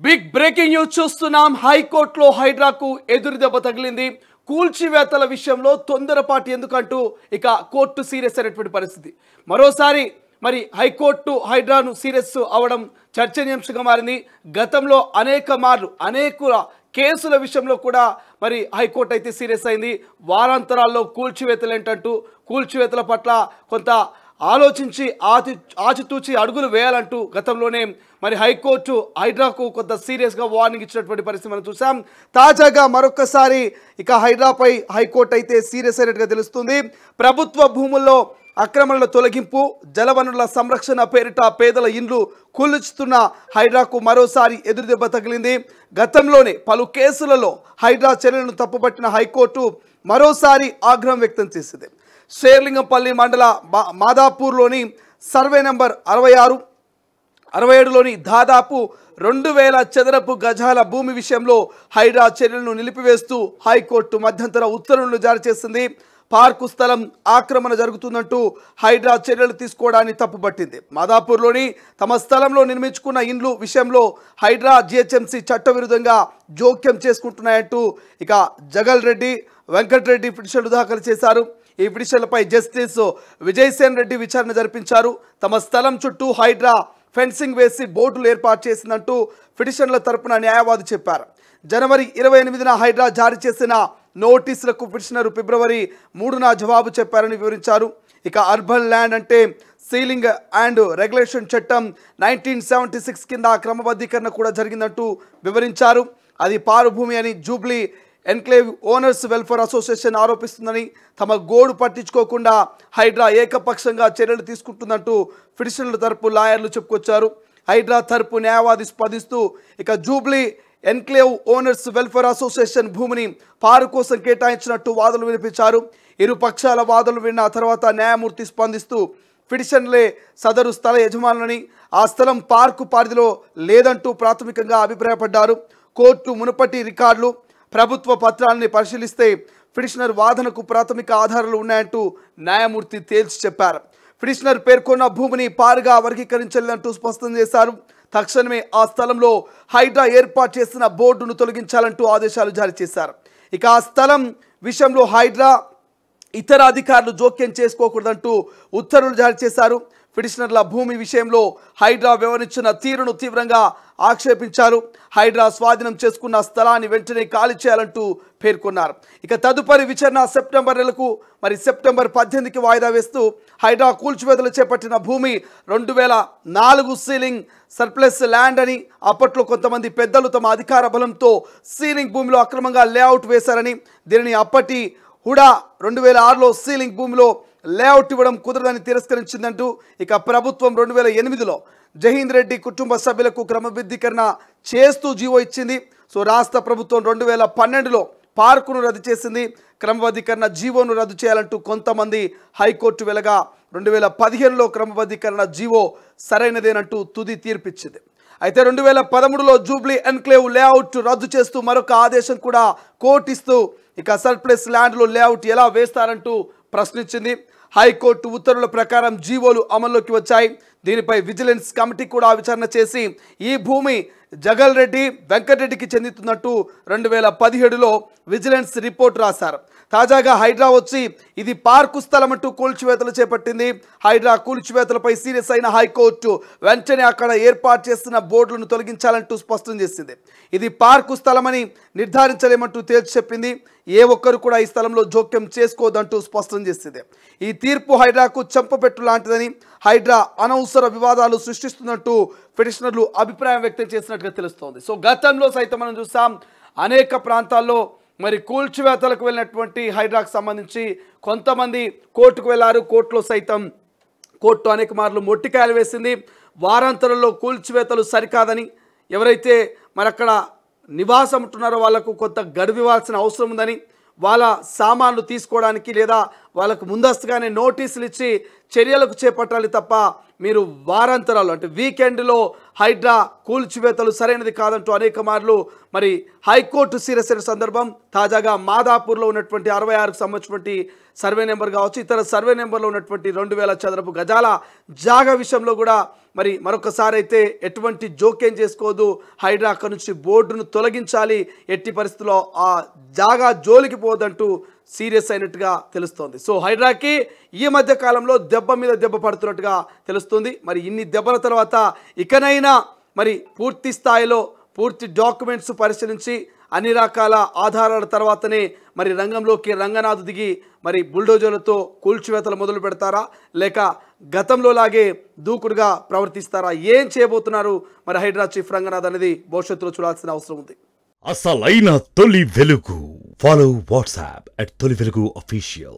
Big breaking news చూస్తున్నాం. హైకోర్టులో హైడ్రాకు ఎదురు దెబ్బ తగిలింది. కూల్చివేతల విషయంలో తొందరపాటు ఎందుకంటూ ఇక కోర్టు సీరియస్ అయినటువంటి పరిస్థితి. మరోసారి మరి హైకోర్టు హైడ్రాను సీరియస్ అవడం చర్చనీయాంశంగా మారింది. గతంలో అనేక కేసుల విషయంలో కూడా మరి హైకోర్టు అయితే సీరియస్ అయింది. వారాంతరాల్లో కూల్చివేతలు ఏంటంటూ కూల్చివేతల పట్ల కొంత ఆలోచించి ఆచితూచి అడుగులు వేయాలంటూ గతంలోనే మరి హైకోర్టు హైడ్రాకు కొంత సీరియస్గా వార్నింగ్ ఇచ్చినటువంటి పరిస్థితి మనం చూసాం. తాజాగా మరొకసారి ఇక హైడ్రాపై హైకోర్టు అయితే సీరియస్ అయినట్టుగా తెలుస్తుంది. ప్రభుత్వ భూముల్లో అక్రమణల తొలగింపు, జలవనరుల సంరక్షణ పేరిట పేదల ఇండ్లు కూల్చుతున్న హైడ్రాకు మరోసారి ఎదురుదెబ్బ తగిలింది. గతంలోనే పలు కేసులలో హైడ్రా చర్యలను తప్పుపట్టిన హైకోర్టు మరోసారి ఆగ్రహం వ్యక్తం చేసింది. షేర్లింగంపల్లి మండల మాదాపూర్లోని సర్వే నెంబర్ 66, 67లోని దాదాపు 2000 చదరపు గజాల భూమి విషయంలో హైడ్రా చర్యలను నిలిపివేస్తూ హైకోర్టు మధ్యంతర ఉత్తర్వులను జారీ చేసింది. పార్కు స్థలం ఆక్రమణ జరుగుతుందంటూ హైడ్రా చర్యలు తీసుకోవడాన్ని తప్పుపట్టింది. మాదాపూర్లోని తమ స్థలంలో నిర్మించుకున్న ఇండ్లు విషయంలో హైడ్రా జిహెచ్ఎంసీ చట్టవిరుద్ధంగా జోక్యం చేసుకుంటున్నాయంటూ ఇక జగల్ రెడ్డి, వెంకటరెడ్డి పిటిషన్లు దాఖలు చేశారు. ఈ పిటిషన్లపై జస్టిస్ విజయసేన్ రెడ్డి విచారణ జరిపించారు. తమ స్థలం చుట్టూ హైడ్రా ఫెన్సింగ్ వేసి బోర్డులు ఏర్పాటు చేసిందంటూ పిటిషన్ల తరపున న్యాయవాది చెప్పారు. జనవరి 28న హైడ్రా జారీ చేసిన నోటీసులకు పిటిషనర్ ఫిబ్రవరి 3న జవాబు చెప్పారని వివరించారు. ఇక అర్బన్ ల్యాండ్ అంటే సీలింగ్ అండ్ రెగ్యులేషన్ చట్టం 1976 కింద క్రమబద్ధీకరణ కూడా జరిగిందంటూ వివరించారు. అది పారు భూమి అని jubilee enclave owners welfare association ఆరోపిస్తుందని, తమ గోడు పట్టించుకోకుండా హైడ్రా ఏకపక్షంగా చర్యలు తీసుకుంటుందంటూ పిటిషనర్ల తరపు లాయర్లు చెప్పుకొచ్చారు. హైడ్రా తరపు న్యాయవాది స్పందిస్తూ ఇక Jubilee enclave owners welfare association భూమిని పారు కోసం కేటాయించినట్టు వాదనలు వినిపించారు. ఇరు పక్షాల వాదనలు విన్న తర్వాత న్యాయమూర్తి స్పందిస్తూ పిటిషన్లే సదరు స్థల యజమానులని, ఆ స్థలం పార్కు పరిధిలో లేదంటూ ప్రాథమికంగా అభిప్రాయపడ్డారు. కోర్టు మునుపటి రికార్డులు, ప్రభుత్వ పత్రాలని పరిశీలిస్తే పిటిషనర్ వాదనకు ప్రాథమిక ఆధారాలు ఉన్నాయంటూ న్యాయమూర్తి తేల్చి చెప్పారు. పిటిషనర్ పేర్కొన్న భూమిని పారుగా వర్గీకరించలేదంటూ స్పష్టం చేశారు. తక్షణమే ఆ స్థలంలో హైడ్రా ఏర్పాటు చేసిన బోర్డును తొలగించాలంటూ ఆదేశాలు జారీ చేశారు. ఇక ఆ స్థలం విషయంలో హైడ్రా ఇతర అధికారులు జోక్యం చేసుకోకూడదంటూ ఉత్తర్వులు జారీ చేశారు. పిటిషనర్ల భూమి విషయంలో హైడ్రా వ్యవహరించిన తీరును తీవ్రంగా ఆక్షేపించారు. హైడ్రా స్వాధీనం చేసుకున్న స్థలాన్ని వెంటనే ఖాళీ చేయాలంటూ పేర్కొన్నారు. ఇక తదుపరి విచారణ సెప్టెంబర్ నెలకు సెప్టెంబర్ 18కి వాయిదా వేస్తూ హైడ్రా కూల్చివేతలు చేపట్టిన భూమి 2004 సీలింగ్ సర్ప్లస్ ల్యాండ్ అని, అప్పట్లో కొంతమంది పెద్దలు తమ అధికార బలంతో సీలింగ్ భూమిలో అక్రమంగా లేఅవుట్ వేశారని, దీనిని అప్పటి హుడా 2006లో సీలింగ్ భూమిలో లేఅవుట్ ఇవ్వడం కుదరదని తిరస్కరించిందంటూ ఇక ప్రభుత్వం 2008లో జహీంద్ రెడ్డి కుటుంబ సభ్యులకు క్రమబద్ధీకరణ చేస్తూ జీవో ఇచ్చింది. రాష్ట్ర ప్రభుత్వం 2012లో పార్కును రద్దు చేసింది. క్రమబద్ధీకరణ జీవోను రద్దు చేయాలంటూ కొంతమంది హైకోర్టు వెలగా 2015లో క్రమబద్ధీకరణ జీవో సరైనదేనంటూ తుది తీర్పిచ్చింది. అయితే 2013లో జూబ్లీ ఎన్క్లేవ్ లేఅవుట్ రద్దు చేస్తూ మరొక ఆదేశం కూడా కోర్టు ఇస్తూ ఇక సర్ప్లస్ ల్యాండ్లో లేఅవుట్ ఎలా వేస్తారంటూ ప్రశ్నించింది. హైకోర్టు ఉత్తర్వుల ప్రకారం జీవోలు అమల్లోకి వచ్చాయి. దీనిపై విజిలెన్స్ కమిటీ కూడా విచారణ చేసి ఈ భూమి జగల్ రెడ్డి, వెంకటరెడ్డికి చెందుతున్నట్టు 2017లో విజిలెన్స్ రిపోర్ట్ రాశారు. తాజాగా హైడ్రా వచ్చి ఇది పార్కు స్థలం అంటూ కూల్చివేతలు చేపట్టింది. హైడ్రా కూల్చివేతలపై సీరియస్ అయిన హైకోర్టు వెంటనే అక్కడ ఏర్పాటు చేస్తున్న బోర్డులను తొలగించాలంటూ స్పష్టం చేసింది. ఇది పార్కు స్థలమని నిర్ధారించలేమంటూ తేల్చి చెప్పింది. ఏ ఒక్కరు కూడా ఈ స్థలంలో జోక్యం చేసుకోవద్దంటూ స్పష్టం చేసింది. ఈ తీర్పు హైడ్రాకు చెంపపెట్టు లాంటిదని, హైడ్రా అనవసర వివాదాలు సృష్టిస్తున్నట్టు పిటిషనర్లు అభిప్రాయం వ్యక్తం చేసినట్టుగా తెలుస్తోంది. గతంలో సైతం మనం చూసాం అనేక ప్రాంతాల్లో కూల్చివేతలకు వెళ్ళినటువంటి హైడ్రాకు సంబంధించి కొంతమంది కోర్టుకు వెళ్ళారు. కోర్టులో సైతం కోర్టు అనేక మార్లు మొట్టికాయలు వేసింది. వారాంతరంలో కూల్చివేతలు సరికాదని, ఎవరైతే అక్కడ నివాసం ఉంటున్నారో వాళ్లకు కొంత గడువు ఇవ్వాల్సిన అవసరం ఉందని, వాళ్ళ సామాన్లు తీసుకోవడానికి లేదా వాళ్ళకు ముందస్తుగానే నోటీసులు ఇచ్చి చర్యలకు చేపట్టాలి తప్ప మీరు వారాంతరాలు అంటే వీకెండ్లో హైడ్రా కూల్చివేతలు సరైనది కాదంటూ అనేక మార్లు మరి హైకోర్టు సీరియస్ అయిన సందర్భం. తాజాగా మాదాపూర్లో ఉన్నటువంటి 66కు సంబంధించినటువంటి సర్వే నెంబర్ కావచ్చు, ఇతర సర్వే నెంబర్లో ఉన్నటువంటి 2000 చదరపు గజాల జాగా విషయంలో కూడా మరి మరొకసారి అయితే ఎటువంటి జోక్యం చేసుకోవద్దు, హైడ్రా అక్కడి నుంచి బోర్డును తొలగించాలి, ఎట్టి పరిస్థితుల్లో ఆ జాగా జోలికి పోవద్దంటూ సీరియస్ అయినట్టుగా తెలుస్తోంది. సో హైడ్రాకి ఈ మధ్య కాలంలో దెబ్బ మీద దెబ్బ పడుతున్నట్టుగా తెలుస్తుంది. మరి ఇన్ని దెబ్బల తర్వాత ఇకనైనా మరి పూర్తి స్థాయిలో పూర్తి డాక్యుమెంట్స్ పరిశీలించి అన్ని రకాల ఆధారాల తర్వాతనే మరి రంగంలోకి రంగనాథ్ దిగి మరి బుల్డోజర్లతో కూల్చివేతలు మొదలు పెడతారా, లేక గతంలో లాగే దూకుడుగా ప్రవర్తిస్తారా, ఏం చేయబోతున్నారు మరి హైడ్రా చీఫ్ రంగనాథ్ అనేది భవిష్యత్తులో చూడాల్సిన అవసరం ఉంది. అసలైన తొలి వెలుగు. ఫాలో వాట్సాప్ @తొలి వెలుగు official.